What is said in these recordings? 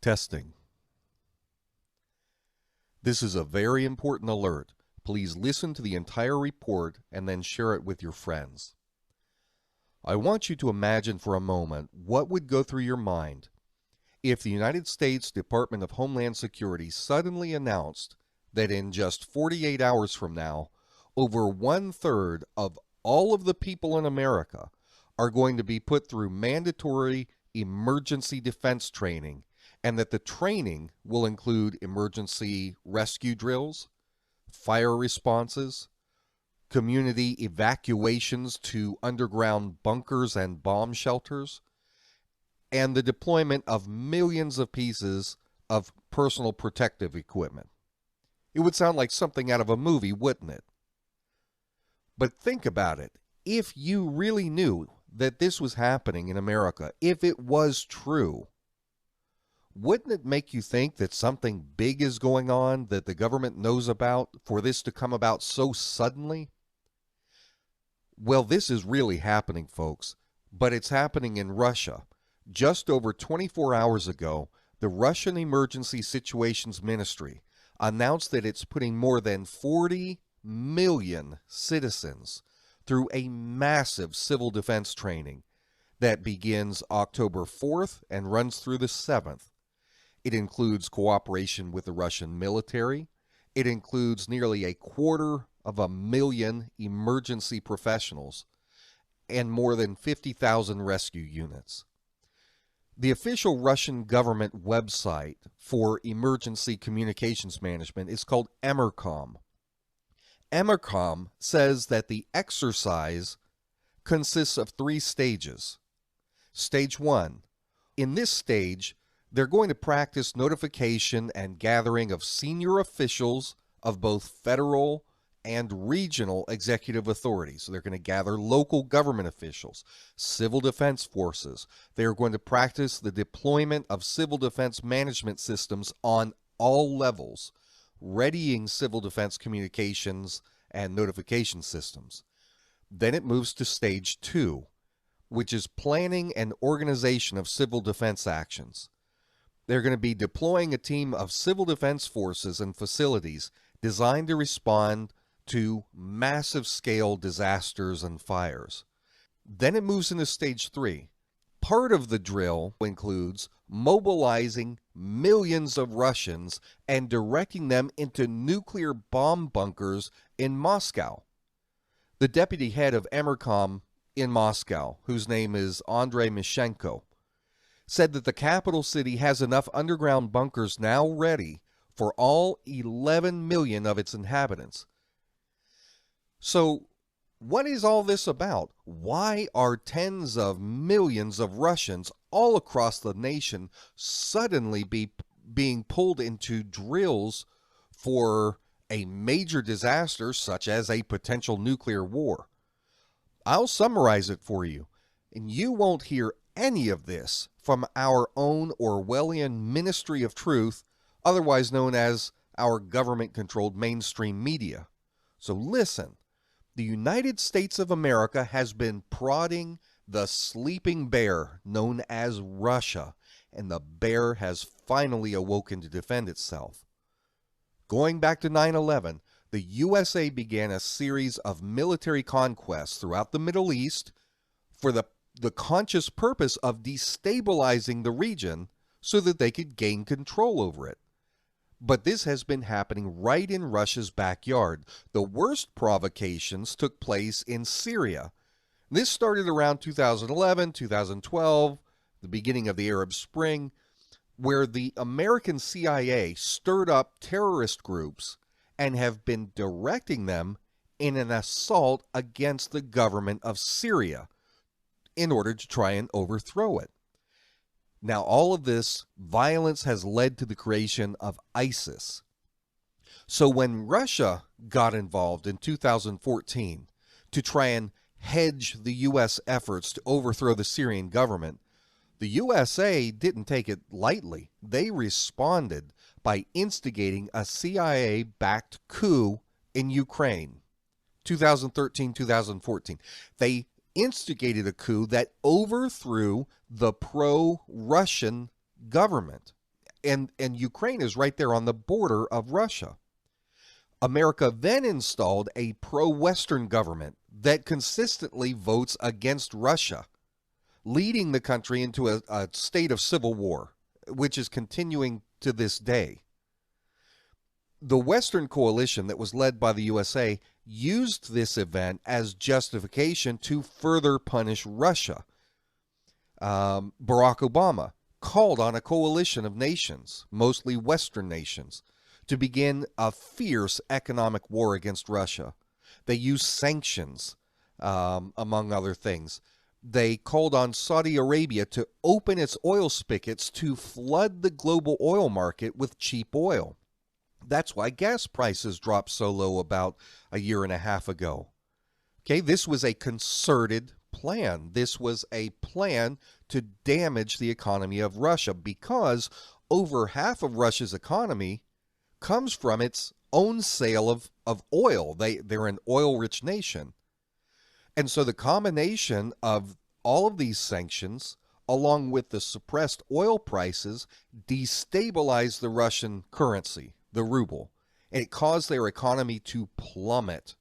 Testing. This is a very important alert. Please listen to the entire report and then share it with your friends. I want you to imagine for a moment what would go through your mind if the United States Department of Homeland Security suddenly announced that in just 48 hours from now, over 1/3 of all of the people in America are going to be put through mandatory emergency defense training, and that the training will include emergency rescue drills, fire responses, community evacuations to underground bunkers and bomb shelters, and the deployment of millions of pieces of personal protective equipment. It would sound like something out of a movie, wouldn't it? But think about it. If you really knew that this was happening in America, if it was true, wouldn't it make you think that something big is going on that the government knows about for this to come about so suddenly? Well, this is really happening, folks, but it's happening in Russia. Just over 24 hours ago, the Russian Emergency Situations Ministry announced that it's putting more than 40 million citizens through a massive civil defense training that begins October 4th and runs through the 7th. It includes cooperation with the Russian military. It includes nearly 250,000 emergency professionals and more than 50,000 rescue units. The official Russian government website for emergency communications management is called Emercom. Emercom says that the exercise consists of 3 stages. Stage 1. In this stage, they're going to practice notification and gathering of senior officials of both federal and regional executive authorities. So they're going to gather local government officials, civil defense forces. They're going to practice the deployment of civil defense management systems on all levels, readying civil defense communications and notification systems. Then it moves to stage 2, which is planning and organization of civil defense actions. They're going to be deploying a team of civil defense forces and facilities designed to respond to massive scale disasters and fires. Then it moves into stage 3. Part of the drill includes mobilizing millions of Russians and directing them into nuclear bomb bunkers in Moscow. The deputy head of Emercom in Moscow, whose name is Andrei Mishenko, said that the capital city has enough underground bunkers now ready for all 11 million of its inhabitants. So, what is all this about? Why are tens of millions of Russians all across the nation suddenly being pulled into drills for a major disaster such as a potential nuclear war? I'll summarize it for you, and you won't hear any of this from our own Orwellian Ministry of Truth, otherwise known as our government-controlled mainstream media. So listen. The United States of America has been prodding the sleeping bear known as Russia, and the bear has finally awoken to defend itself. Going back to 9/11, the USA began a series of military conquests throughout the Middle East for the conscious purpose of destabilizing the region so that they could gain control over it. But this has been happening right in Russia's backyard. The worst provocations took place in Syria. This started around 2011, 2012, the beginning of the Arab Spring, where the American CIA stirred up terrorist groups and have been directing them in an assault against the government of Syria in order to try and overthrow it. Now, all of this violence has led to the creation of ISIS. So when Russia got involved in 2014 to try and hedge the U.S. efforts to overthrow the Syrian government, the USA didn't take it lightly. They responded by instigating a CIA-backed coup in Ukraine, 2013-2014. They instigated a coup that overthrew the pro-Russian government. And Ukraine is right there on the border of Russia. America then installed a pro-Western government that consistently votes against Russia, leading the country into a state of civil war, which is continuing to this day. The Western coalition that was led by the USA used this event as justification to further punish Russia. Barack Obama called on a coalition of nations, mostly Western nations, to begin a fierce economic war against Russia. They used sanctions, among other things. They called on Saudi Arabia to open its oil spigots to flood the global oil market with cheap oil. That's why gas prices dropped so low about a year and a half ago. Okay, this was a concerted plan. This was a plan to damage the economy of Russia, because over half of Russia's economy comes from its own sale of oil. They're an oil-rich nation. And so the combination of all of these sanctions, along with the suppressed oil prices, destabilized the Russian currency, the ruble, and it caused their economy to plummet.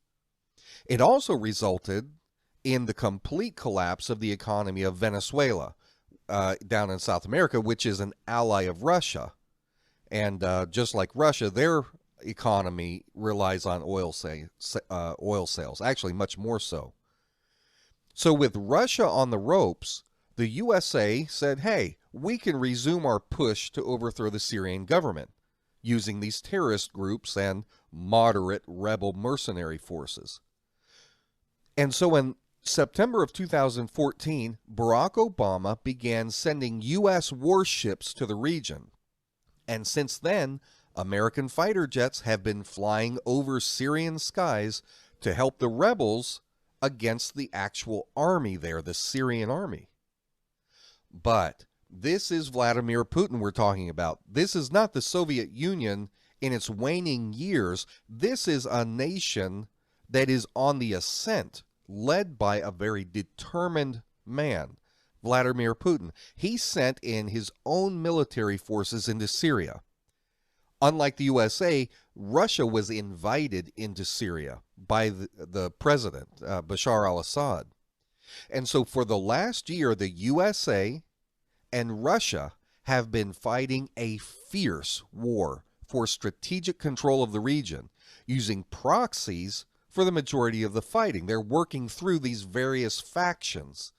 It also resulted in the complete collapse of the economy of Venezuela, down in South America, which is an ally of Russia. And just like Russia, their economy relies on oil sales, actually much more so. So with Russia on the ropes, the USA said, hey, we can resume our push to overthrow the Syrian government using these terrorist groups and moderate rebel mercenary forces. And so in September of 2014, Barack Obama began sending U.S. warships to the region. And since then, American fighter jets have been flying over Syrian skies to help the rebels against the actual army there, the Syrian army. But this is Vladimir Putin we're talking about. This is not the Soviet Union in its waning years. This is a nation that is on the ascent, led by a very determined man, Vladimir Putin. He sent in his own military forces into Syria. Unlike the USA, Russia was invited into Syria by the president, Bashar al-Assad. And so for the last year, the USA and Russia have been fighting a fierce war for strategic control of the region, using proxies for the majority of the fighting. They're working through these various factions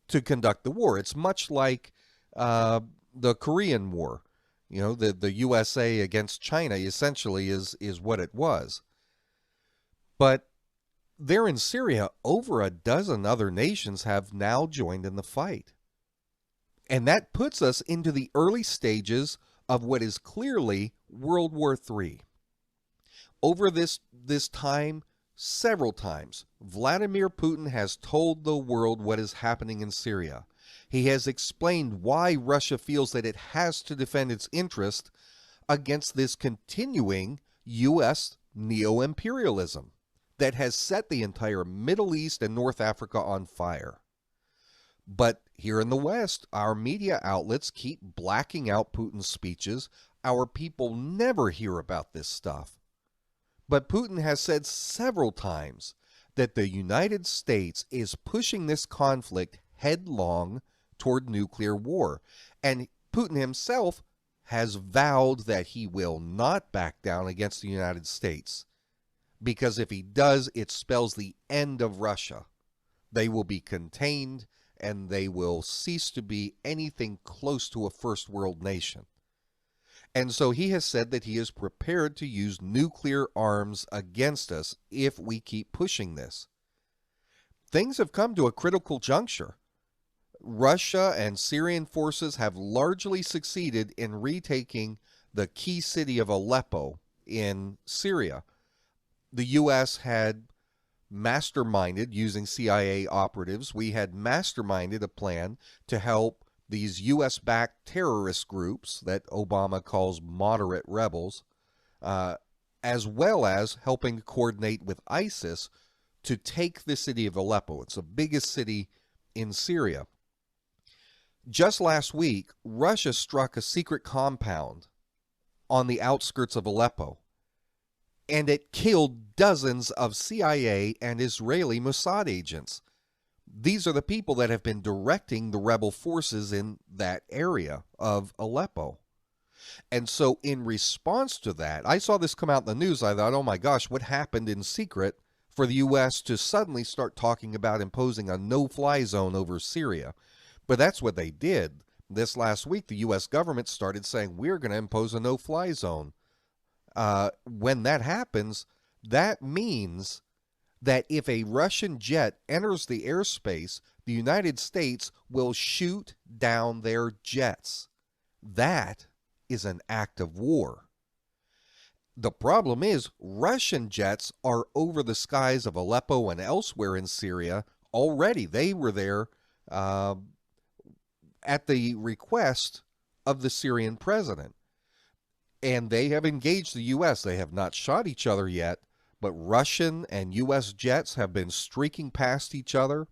to conduct the war. It's much like the Korean War. You know, the USA against China essentially is what it was. But there in Syria, over a dozen other nations have now joined in the fight. And that puts us into the early stages of what is clearly World War III. Over this time, several times, Vladimir Putin has told the world what is happening in Syria. He has explained why Russia feels that it has to defend its interest against this continuing U.S. neo-imperialism that has set the entire Middle East and North Africa on fire. But here in the West, our media outlets keep blacking out Putin's speeches. Our people never hear about this stuff. But Putin has said several times that the United States is pushing this conflict headlong toward nuclear war. And Putin himself has vowed that he will not back down against the United States, because if he does, it spells the end of Russia. They will be contained, and they will cease to be anything close to a first world nation. And so he has said that he is prepared to use nuclear arms against us if we keep pushing this. Things have come to a critical juncture. Russia and Syrian forces have largely succeeded in retaking the key city of Aleppo in Syria. The U.S. had masterminded, using CIA operatives, we had masterminded a plan to help these U.S.-backed terrorist groups that Obama calls moderate rebels, as well as helping to coordinate with ISIS to take the city of Aleppo. It's the biggest city in Syria. Just last week, Russia struck a secret compound on the outskirts of Aleppo. And it killed dozens of CIA and Israeli Mossad agents. These are the people that have been directing the rebel forces in that area of Aleppo. And so in response to that, I saw this come out in the news. I thought, oh my gosh, what happened in secret for the U.S. to suddenly start talking about imposing a no-fly zone over Syria? But that's what they did. This last week, the U.S. government started saying, we're going to impose a no-fly zone. When that happens, that means that if a Russian jet enters the airspace, the United States will shoot down their jets. That is an act of war. The problem is Russian jets are over the skies of Aleppo and elsewhere in Syria already. They were there at the request of the Syrian president. And they have engaged the U.S. They have not shot each other yet, but Russian and U.S. jets have been streaking past each other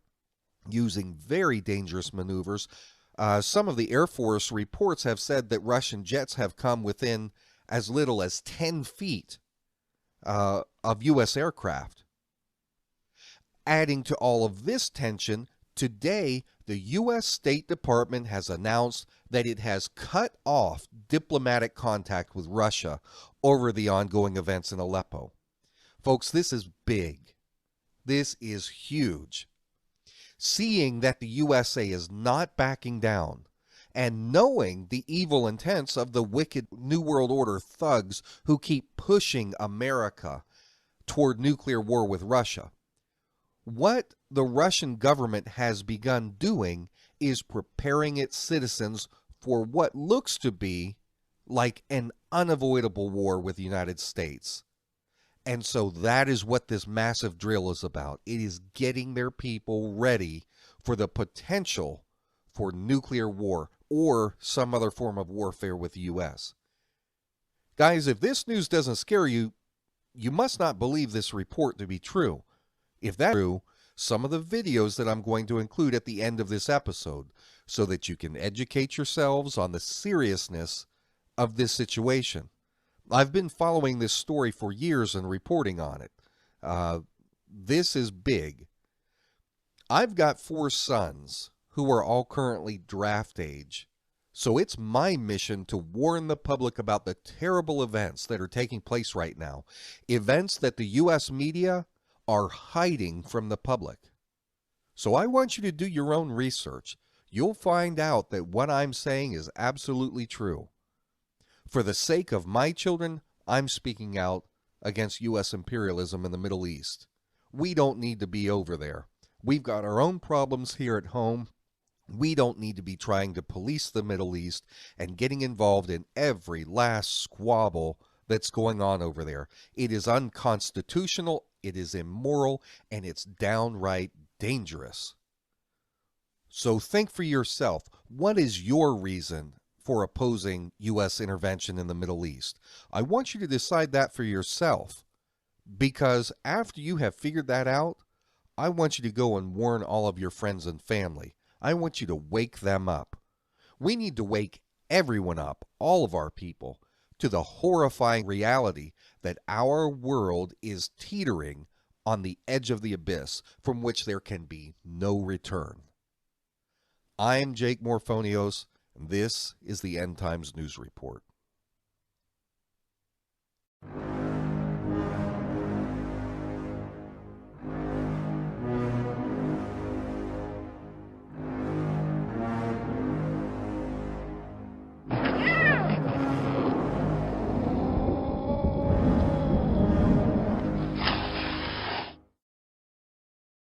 using very dangerous maneuvers. Some of the Air Force reports have said that Russian jets have come within as little as 10 feet of U.S. aircraft. Adding to all of this tension, today the U.S. State Department has announced that it has cut off diplomatic contact with Russia over the ongoing events in Aleppo. Folks, this is big. This is huge. Seeing that the USA is not backing down and knowing the evil intents of the wicked New World Order thugs who keep pushing America toward nuclear war with Russia, what the Russian government has begun doing is preparing its citizens for what looks to be like an unavoidable war with the United States. And so that is what this massive drill is about. It is getting their people ready for the potential for nuclear war or some other form of warfare with the U.S. Guys, if this news doesn't scare you, you must not believe this report to be true. If that's true, some of the videos that I'm going to include at the end of this episode so that you can educate yourselves on the seriousness of this situation. I've been following this story for years and reporting on it. This is big. I've got 4 sons who are all currently draft age. So it's my mission to warn the public about the terrible events that are taking place right now. Events that the U.S. media are hiding from the public. So I want you to do your own research. You'll find out that what I'm saying is absolutely true. For the sake of my children, I'm speaking out against U.S. imperialism in the Middle East. We don't need to be over there. We've got our own problems here at home. We don't need to be trying to police the Middle East and getting involved in every last squabble that's going on over there. It is unconstitutional, it is immoral, and it's downright dangerous. So think for yourself, what is your reason for opposing U.S. intervention in the Middle East? I want you to decide that for yourself, because after you have figured that out, I want you to go and warn all of your friends and family. I want you to wake them up. We need to wake everyone up, all of our people, to the horrifying reality that our world is teetering on the edge of the abyss from which there can be no return. I'm Jake Morphonios, and this is the End Times News Report.